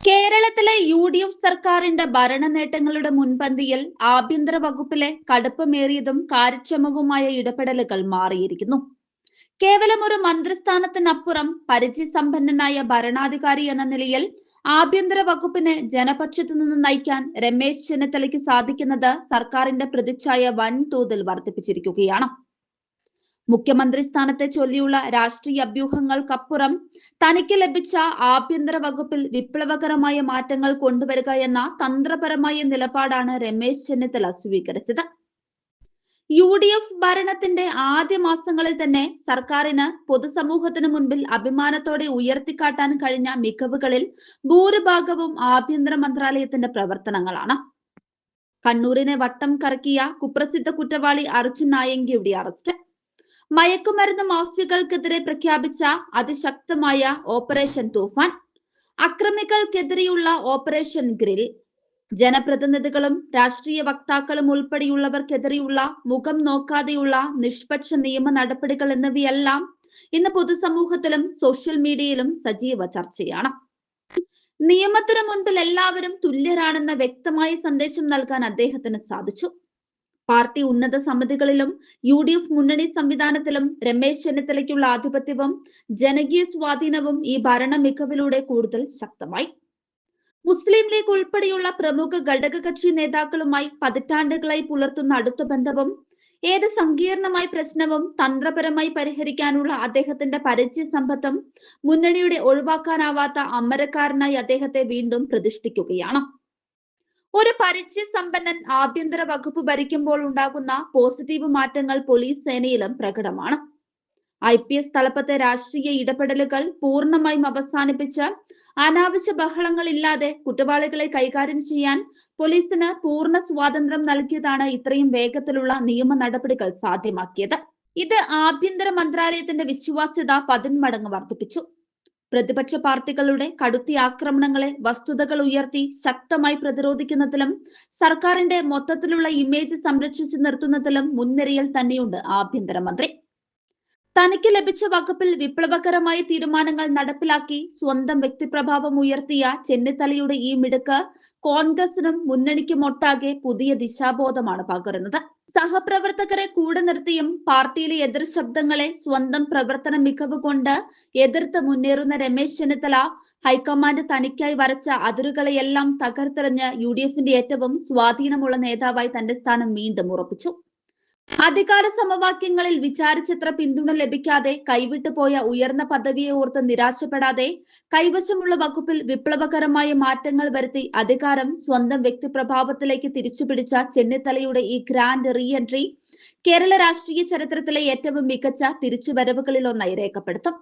കേരളത്തിലെ യു.ഡി.എഫ് സർക്കാരിന്റെ ഭരണ നേട്ടങ്ങളുടെ മുൻപന്തിയിൽ ആഭ്യന്തര വകുപ്പിലെ കടുപ്പമേറിയതും കാര്യക്ഷമവുമായ ഇടപെടലുകൾ മാറിയിരിക്കുന്നു. കേവലം ഒരു മന്ത്രിസ്ഥാനത്തിനപ്പുറം പരിചയസമ്പന്നനായ ഭരണാധികാരി എന്ന നിലയിൽ ആഭ്യന്തര വകുപ്പിനെ ജനപക്ഷത്തു നിന്ന് നയിക്കാൻ രമേശ് ചെന്നിത്തലയ്ക്ക് സാധിക്കുന്നത് സർക്കാരിന്റെ പ്രതിച്ഛായ വൻതോതിൽ വർദ്ധിപ്പിച്ചിരിക്കുകയാണ്. മുഖ്യമന്ത്രി സ്ഥാനത്തെ ചൊല്ലിയുള്ള രാഷ്ട്രീയ അഭ്യൂഹങ്ങൾക്കപ്പുറം തനിക്ക് ലഭിച്ച ആഭ്യന്തര വകുപ്പിൽ വിപ്ലവകരമായ മാറ്റങ്ങൾ കൊണ്ടുവരിക എന്ന തന്ത്രപരമായ നിലപാടാണ് രമേശ് ചെന്നിത്തല സ്വീകരിച്ചത്. യു.ഡി.എഫ് ഭരണത്തിന്റെ ആദ്യ മാസങ്ങളിൽ തന്നെ സർക്കാരിന് പൊതുസമൂഹത്തിന് മുൻപിൽ അഭിമാനത്തോടെ ഉയർത്തിക്കാട്ടാൻ കഴിഞ്ഞ മികവുകളിൽ ഭൂരിഭാഗവും ആഭ്യന്തര മന്ത്രാലയത്തിന്റെ പ്രവർത്തനങ്ങളാണ്. കണ്ണൂരിനെ വട്ടം കറക്കിയ കുപ്രസിദ്ധ കുറ്റവാളി അർജുൻ നായങ്കിയുടെ അറസ്റ്റ്, മയക്കുമരുന്ന് മാഫിയകൾക്കെതിരെ പ്രഖ്യാപിച്ച അതിശക്തമായ ഓപ്പറേഷൻ തൂഫാൻ, അക്രമികൾക്കെതിരെയുള്ള ഓപ്പറേഷൻ ഗ്രിൽ, ജനപ്രതിനിധികളും രാഷ്ട്രീയ വക്താക്കളും ഉൾപ്പെടെയുള്ളവർക്കെതിരെയുള്ള മുഖം നോക്കാതെയുള്ള നിഷ്പക്ഷ നിയമ നടപടികൾ എന്നിവയെല്ലാം ഇന്ന് പൊതുസമൂഹത്തിലും സോഷ്യൽ മീഡിയയിലും സജീവ ചർച്ചയാണ്. നിയമത്തിനു മുൻപിൽ എല്ലാവരും തുല്യരാണെന്ന വ്യക്തമായ സന്ദേശം നൽകാൻ അദ്ദേഹത്തിന് സാധിച്ചു. പാർട്ടി ഉന്നത സമിതികളിലും യു.ഡി.എഫ് മുന്നണി സംവിധാനത്തിലും രമേശ് ചെന്നിത്തലയ്ക്കുള്ള ആധിപത്യവും ജനകീയ സ്വാധീനവും ഈ ഭരണ മികവിലൂടെ കൂടുതൽ ശക്തമായി. മുസ്ലിം ലീഗ് ഉൾപ്പെടെയുള്ള പ്രമുഖ ഘടകകക്ഷി നേതാക്കളുമായി പതിറ്റാണ്ടുകളായി പുലർത്തുന്ന അടുത്ത ബന്ധവും ഏത് സങ്കീർണമായ പ്രശ്നവും തന്ത്രപരമായി പരിഹരിക്കാനുള്ള അദ്ദേഹത്തിന്റെ പരിചയ സമ്പത്തും മുന്നണിയുടെ ഒഴിവാക്കാനാവാത്ത അമരക്കാരനായി അദ്ദേഹത്തെ വീണ്ടും പ്രതിഷ്ഠിക്കുകയാണ്. ഒരു പരിചയസമ്പന്നൻ ആഭ്യന്തര വകുപ്പ് ഭരിക്കുമ്പോൾ ഉണ്ടാകുന്ന പോസിറ്റീവ് മാറ്റങ്ങൾ പോലീസ് സേനയിലും പ്രകടമാണ്. IPS തലപ്പത്തെ രാഷ്ട്രീയ ഇടപെടലുകൾ പൂർണ്ണമായും അവസാനിപ്പിച്ച് അനാവശ്യ ബഹളങ്ങളില്ലാതെ കുറ്റവാളികളെ കൈകാര്യം ചെയ്യാൻ പോലീസിന് പൂർണ്ണ സ്വാതന്ത്ര്യം നൽകിയതാണ് ഇത്രയും വേഗത്തിലുള്ള നിയമ നടപടികൾ സാധ്യമാക്കിയത്. ഇത് ആഭ്യന്തര മന്ത്രാലയത്തിന്റെ വിശ്വാസ്യത 10 മടങ്ങ് വർദ്ധിപ്പിച്ചു. പ്രതിപക്ഷ പാർട്ടികളുടെ കടുത്ത ആക്രമണങ്ങളെ വസ്തുതകൾ ഉയർത്തി ശക്തമായി പ്രതിരോധിക്കുന്നതിലും സർക്കാരിന്റെ മൊത്തത്തിലുള്ള ഇമേജ് സംരക്ഷിച്ചു നിർത്തുന്നതിലും മുൻനിരയിൽ തന്നെയുണ്ട് ആഭ്യന്തരമന്ത്രി. തനിക്ക് ലഭിച്ച വകുപ്പിൽ വിപ്ലവകരമായ തീരുമാനങ്ങൾ നടപ്പിലാക്കി സ്വന്തം വ്യക്തിപ്രഭാവം ഉയർത്തിയ ചെന്നിത്തലയുടെ ഈ മിടുക്ക് കോൺഗ്രസിനും മുന്നണിക്കും ഒട്ടാകെ പുതിയ ദിശാബോധമാണ് പകരുന്നത്. സഹപ്രവർത്തകരെ കൂടെ നിർത്തിയും പാർട്ടിയിലെ എതിർ ശബ്ദങ്ങളെ സ്വന്തം പ്രവർത്തന മികവ് കൊണ്ട് എതിർത്ത് മുന്നേറുന്ന രമേശ് ചെന്നിത്തല ഹൈക്കമാൻഡ് തനിക്കായി വരച്ച അതിരുകളെയെല്ലാം തകർത്തെറിഞ്ഞ് യു.ഡി.എഫിന്റെ ഏറ്റവും സ്വാധീനമുള്ള നേതാവായി തന്റെ സ്ഥാനം വീണ്ടും ഉറപ്പിച്ചു. അധികാര സമവാക്യങ്ങളിൽ വിചാരിച്ചത്ര പിന്തുണ ലഭിക്കാതെ കൈവിട്ടു പോയ ഉയർന്ന പദവിയെ ഓർത്ത് നിരാശപ്പെടാതെ കൈവശമുള്ള വകുപ്പിൽ വിപ്ലവകരമായ മാറ്റങ്ങൾ വരുത്തി അധികാരം സ്വന്തം വ്യക്തിപ്രഭാവത്തിലേക്ക് തിരിച്ചുപിടിച്ച ചെന്നിത്തലയുടെ ഈ ഗ്രാൻഡ് റീ എൻട്രി കേരള രാഷ്ട്രീയ ചരിത്രത്തിലെ ഏറ്റവും മികച്ച തിരിച്ചുവരവുകളിൽ ഒന്നായി രേഖപ്പെടുത്തും.